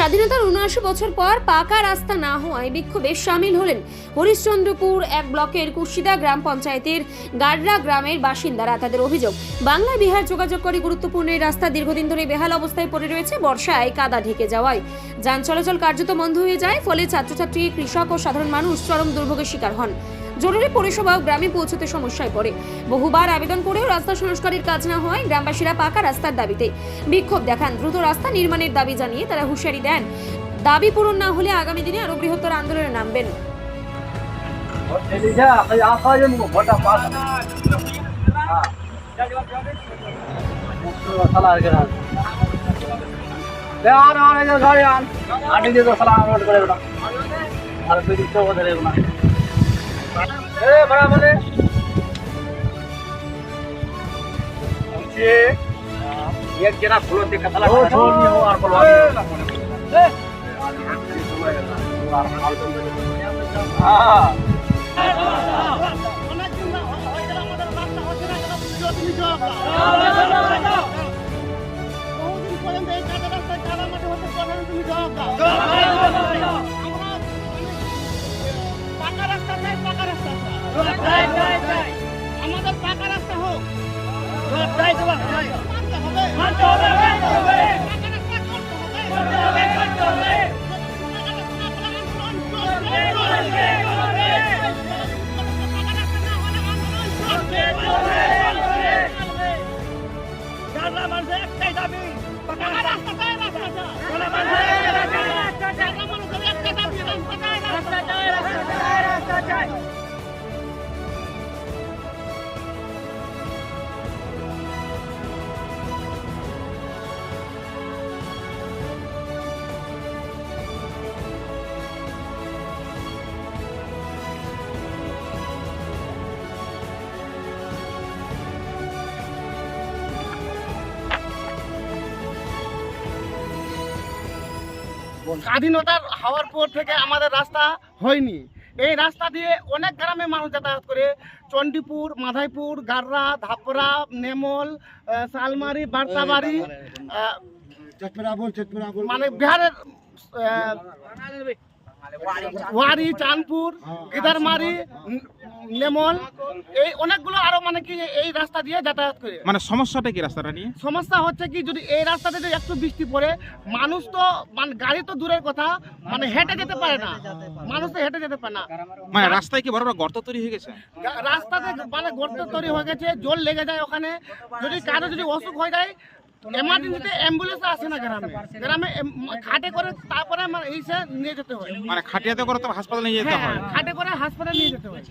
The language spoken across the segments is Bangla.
স্বাধীনতার ৭৯ বছর পর পাকা রাস্তা না হওয়ায় বিক্ষোভে সামিল হলেন হরিশ্চন্দ্রপুর এক ব্লকের কুশিদা গ্রাম পঞ্চায়েতের গাডরা গ্রামের বাসিন্দারা। তাদের অভিযোগ, বাংলা বিহার যোগাযোগকারী গুরুত্বপূর্ণ এই রাস্তা দীর্ঘদিন ধরে বেহাল অবস্থায় পড়ে রয়েছে। বর্ষায় কাদা ঢেকে যাওয়ায় যান চলাচল কার্যত বন্ধ হয়ে যায়, ফলে ছাত্রছাত্রী, কৃষক ও সাধারণ মানুষ চরম দুর্ভোগের শিকার হন। জরুরি পরিষেবাও গ্রামে পৌঁছতে সমস্যায় পড়ে। বহুবার আবেদন করেও রাস্তা সংস্কারের কাজ না হয় গ্রামবাসীরা পাকা রাস্তার দাবিতে বিক্ষোভ দেখান। দ্রুত রাস্তা নির্মাণের দাবি জানিয়ে তারা হুঁশিয়ারি দেন, দাবি পূরণ না হলে আগামী দিনে আরো বৃহত্তর আন্দোলনে নামবেন। एक जना फूलों से कतला আমাদের পাকা রাস্তা হোক। একটাই দাবি, পাকা রাস্তা চাই, রাস্তা চাই। স্বাধীনতার হওয়ার পর থেকে আমাদের রাস্তা হয়নি। এই রাস্তা দিয়ে অনেক গ্রামে মানুষ যাতায়াত করে। চণ্ডীপুর, মাধাইপুর, গাররা, ধাপরা, নেমল, শালমারি, বার্তাবাড়ি, মানে বিহারের ওয়ারি, চাঁদপুর, কেদারমারি, নেমল, এই অনেকগুলো আরো মানে কি এই রাস্তা দিয়ে যাতায়াত করে। মানে সমস্যাটা কি রাস্তাটা নিয়ে? সমস্যা হচ্ছে কি, যদি এই রাস্তাতে যদি একটু বৃষ্টি পড়ে, মানুষ তো মানে গাড়ি তো দূরের কথা, মানে হেঁটে যেতে পারে না, মানুষ তো হেঁটে যেতে পারে না। মানে রাস্তায় কি বড় বড় গর্ত তৈরি হয়ে গেছে? রাস্তাতে মানে গর্ত তৈরি হয়ে গেছে, জল লেগে যায় ওখানে। যদি কারো যদি অসুখ হয়ে যায়, এমার্জেন্সিতে অ্যাম্বুলেন্স আসে না গ্রামে। গ্রামে খাটে করে তারপরে এসে নিয়ে যেতে হয়, মানে খাটিয়াতে করে তো হাসপাতালে নিয়ে যেতে হয়। খাটে করে হাসপাতালে নিয়ে যেতে হয়।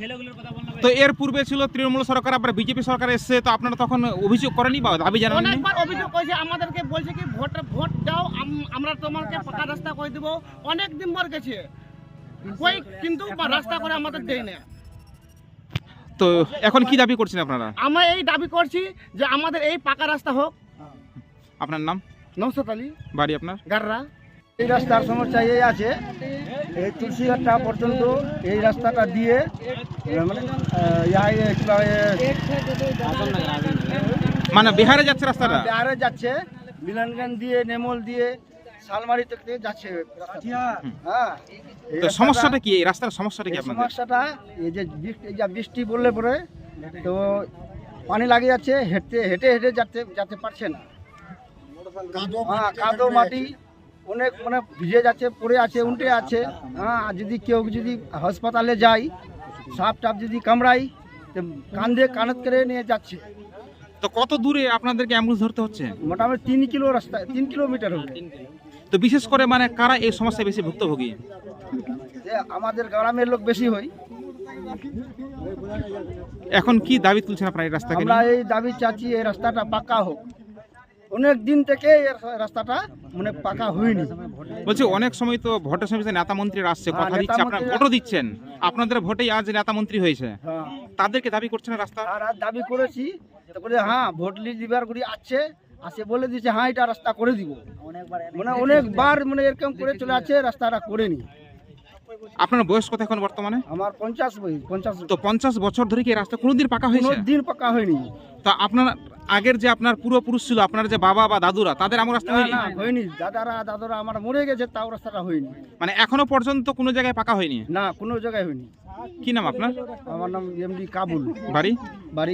তো এর পূর্বে ছিল তৃণমূল সরকার, আবার বিজেপি সরকার এসেছে, তো আপনারা তখন অভিযোগ করেনি বা দাবি জানাননি? অনেকবার অভিযোগ করেছে, আমাদেরকে বলছে কি ভোট দাও, আমরা তোমাকে পাকা রাস্তা করে দেবো। অনেক দিন পর গেছে কই, কিন্তু রাস্তা করে আমাদের দেয় না। তো এখন কি দাবি করছেন আপনারা? আমরা এই দাবি করছি যে আমাদের এই পাকা রাস্তা হোক। আপনার নাম? নওশাদ আলী, বাড়ি আপনার? গাররা। এই রাস্তার সমস্যা এই আছে, এই তুলসীঘাটটা পর্যন্ত এই রাস্তাটা দিয়ে মানে বিহারে যাচ্ছে রাস্তাটা? বিহারে যাচ্ছে, মিলনগঞ্জ দিয়ে, নেমল দিয়ে, শালমারি থেকে যাচ্ছে। হ্যাঁ, তো সমস্যাটা কি? এই রাস্তার সমস্যাটা কি আপনাদের? সমস্যাটা এই যে বৃষ্টি পড়লে পরে তো পানি লাগে যাচ্ছে, হেঁটে হেঁটে যেতে পারছে না। কাদো মাটি অনেক মানে ভিজে যাচ্ছে, পড়ে আছে, উল্টে আছে। হ্যাঁ, যদি কেউ যদি হাসপাতালে যায়, সাপ টাপ যদি কামড়াই, তো কানত করে নিয়ে যাচ্ছে। তো কত দূরে আপনাদেরকে অ্যাম্বুলেন্স ধরতে হচ্ছে? মোটামুটি 3 কিলো রাস্তা, 3 কিলোমিটার হবে। তো বিশেষ করে মানে কারা এই সমস্যায় বেশি ভুক্তভোগী? আমাদের গ্রামের লোক বেশি হয়। এখন কি দাবি তুলছেন আপনারা এই রাস্তাকে আমরা নিয়ে? এই দাবি চাচ্ছি, এই রাস্তাটা পাকা হোক। অনেক দিন থেকে এই রাস্তাটা মানে পাকা হয়নি। বলছি অনেক সময় তো ভোটের সময় নেতা মন্ত্রীরা আসছে, হ্যাঁ, কথা দিচ্ছে, আপনারা নেতা-মন্ত্রীরা- ভোটও দিচ্ছেন, আপনাদের ভোটেই আজ নেতা মন্ত্রী হয়েছে, হ্যাঁ, তাদেরকে দাবি করছেন না রাস্তা? আর দাবি করেছি, তো বলে হ্যাঁ ভোট লিবার করি আসে বলে দিচ্ছে হ্যাঁ এটা রাস্তা করে দিব। মানে অনেকবার মানে এরকম করে চলে আছে, রাস্তাটা করেনি। আপনার বয়স কত এখন বর্তমানে? আমার 50 তো 50 বছর ধরে কি এই রাস্তা কোনোদিন পাকা হয়েছে? দিন পাকা হয়নি। তা আপনার আগের যে আপনার পূর্বপুরুষ ছিল, আপনার যে বাবা বা দাদুরা, তাদের আমার রাস্তা না হয়নি? না হয়নি, দাদারা আমার মরে গেছে, তাও রাস্তাটা হয়নি। মানে এখনো পর্যন্ত কোনো জায়গায় পাকা হয়নি? না কোনো জায়গায় হয়নি। কি নাম আপনার? আমার নাম এমডি কাবুল, বাড়ি? বাড়ি